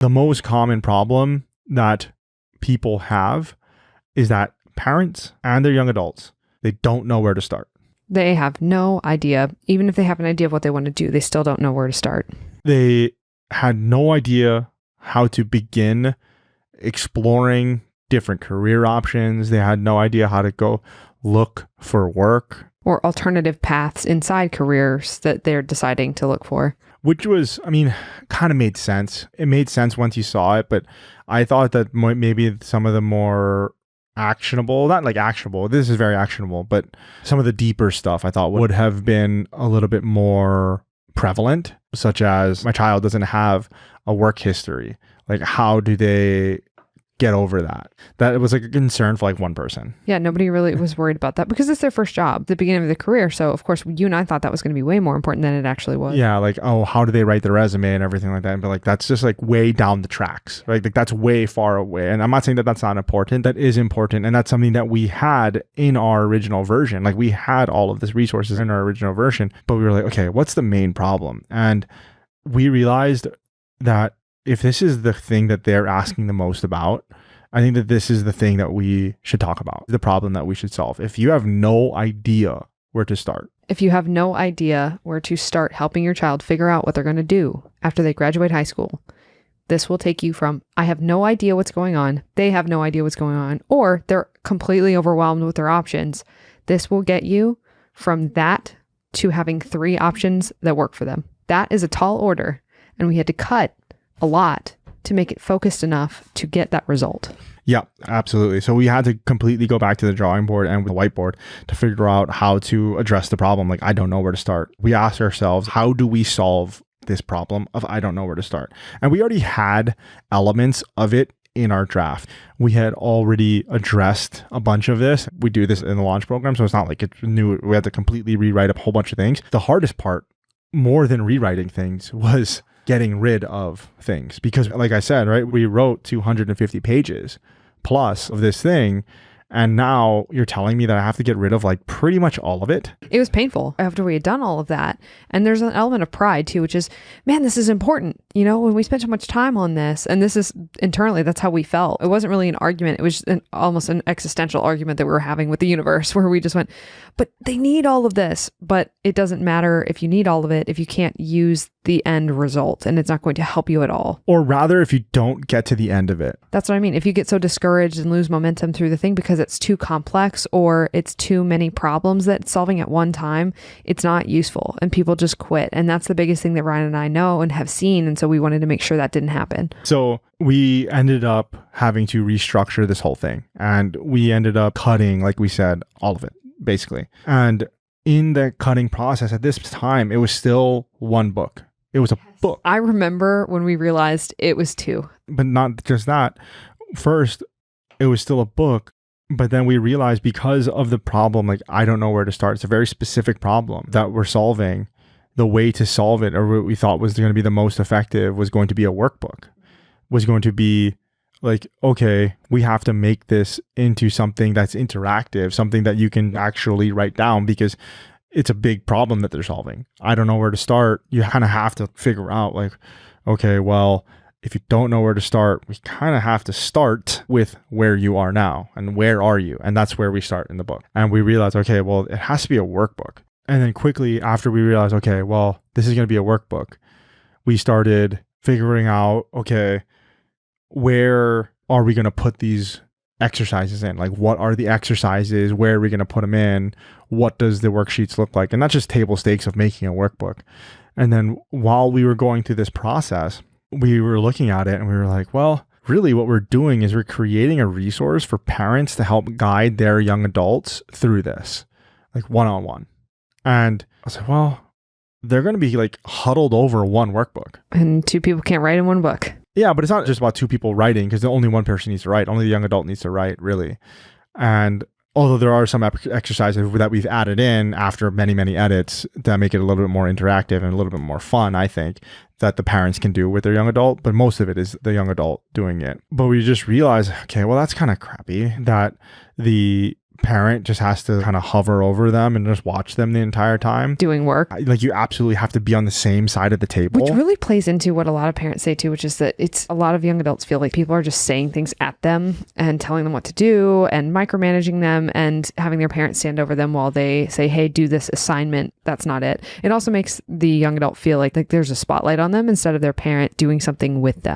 The most common problem that people have is that parents and their young adults, they don't know where to start. They have no idea. Even if they have an idea of what they want to do, they still don't know where to start. They had no idea how to begin exploring different career options. They had no idea how to go look for work. Or alternative paths inside careers that they're deciding to look for. Which was, kind of made sense. It made sense once you saw it, but I thought that maybe some of the more actionable, not like actionable, this is very actionable, but some of the deeper stuff I thought would have been a little bit more prevalent, such as my child doesn't have a work history. Like, how do they get over that? That was like a concern for like one person. Yeah, nobody really was worried about that because it's their first job, the beginning of the career. So of course, you and I thought that was going to be way more important than it actually was. Yeah, like, oh, how do they write their resume and everything like that? But like, that's just like way down the tracks, right? Like that's way far away. And I'm not saying that that's not important. That is important. And that's something that we had in our original version. Like we had all of this resources in our original version, but we were like, okay, what's the main problem? And we realized that if this is the thing that they're asking the most about, I think that this is the thing that we should talk about, the problem that we should solve. If you have no idea where to start. If you have no idea where to start helping your child figure out what they're going to do after they graduate high school, this will take you from, I have no idea what's going on, they have no idea what's going on, or they're completely overwhelmed with their options. This will get you from that to having 3 options that work for them. That is a tall order, and we had to cut a lot to make it focused enough to get that result. Yeah, absolutely. So we had to completely go back to the drawing board and the whiteboard to figure out how to address the problem. Like, I don't know where to start. We asked ourselves, how do we solve this problem of I don't know where to start? And we already had elements of it in our draft. We had already addressed a bunch of this. We do this in the launch program, so it's not like it's new. We had to completely rewrite a whole bunch of things. The hardest part, more than rewriting things, was getting rid of things. Because like I said, right, we wrote 250 pages plus of this thing. And now you're telling me that I have to get rid of like pretty much all of it. It was painful after we had done all of that. And there's an element of pride too, which is, man, this is important. You know, when we spent so much time on this, and this is internally, that's how we felt. It wasn't really an argument. It was almost an existential argument that we were having with the universe where we just went, but they need all of this, but it doesn't matter if you need all of it, if you can't use the end result, and it's not going to help you at all. Or rather, if you don't get to the end of it. That's what I mean. If you get so discouraged and lose momentum through the thing because it's too complex or it's too many problems that solving at one time, it's not useful and people just quit. And that's the biggest thing that Ryan and I know and have seen. And so we wanted to make sure that didn't happen. So we ended up having to restructure this whole thing, and we ended up cutting, like we said, all of it, basically. And in the cutting process at this time, it was still one book. It was a book. I remember when we realized it was 2. But not just that. First, it was still a book. But then we realized because of the problem, like, I don't know where to start. It's a very specific problem that we're solving. The way to solve it, or what we thought was going to be the most effective, was going to be a workbook. Was going to be like, okay, we have to make this into something that's interactive, something that you can actually write down, because it's a big problem that they're solving. I don't know where to start. You kind of have to figure out like, okay, well, if you don't know where to start, we kind of have to start with where you are now and where are you? And that's where we start in the book. And we realized, okay, well, it has to be a workbook. And then quickly after we realized, okay, well, this is going to be a workbook, we started figuring out, okay, where are we going to put these exercises in? Like, what are the exercises? Where are we going to put them in? What does the worksheets look like? And not just table stakes of making a workbook. And then while we were going through this process, we were looking at it and we were like, well, really what we're doing is we're creating a resource for parents to help guide their young adults through this, like one-on-one. And I was like, well, they're going to be like huddled over one workbook. And 2 people can't write in one book. Yeah, but it's not just about 2 people writing, because only one person needs to write. Only the young adult needs to write, really. And although there are some exercises that we've added in after many, many edits that make it a little bit more interactive and a little bit more fun, I think, that the parents can do with their young adult, but most of it is the young adult doing it. But we just realized, okay, well, that's kind of crappy that the parent just has to kind of hover over them and just watch them the entire time. Doing work. Like you absolutely have to be on the same side of the table. Which really plays into what a lot of parents say too, which is that it's a lot of young adults feel like people are just saying things at them and telling them what to do and micromanaging them and having their parents stand over them while they say, hey, do this assignment. That's not it. It also makes the young adult feel like there's a spotlight on them instead of their parent doing something with them.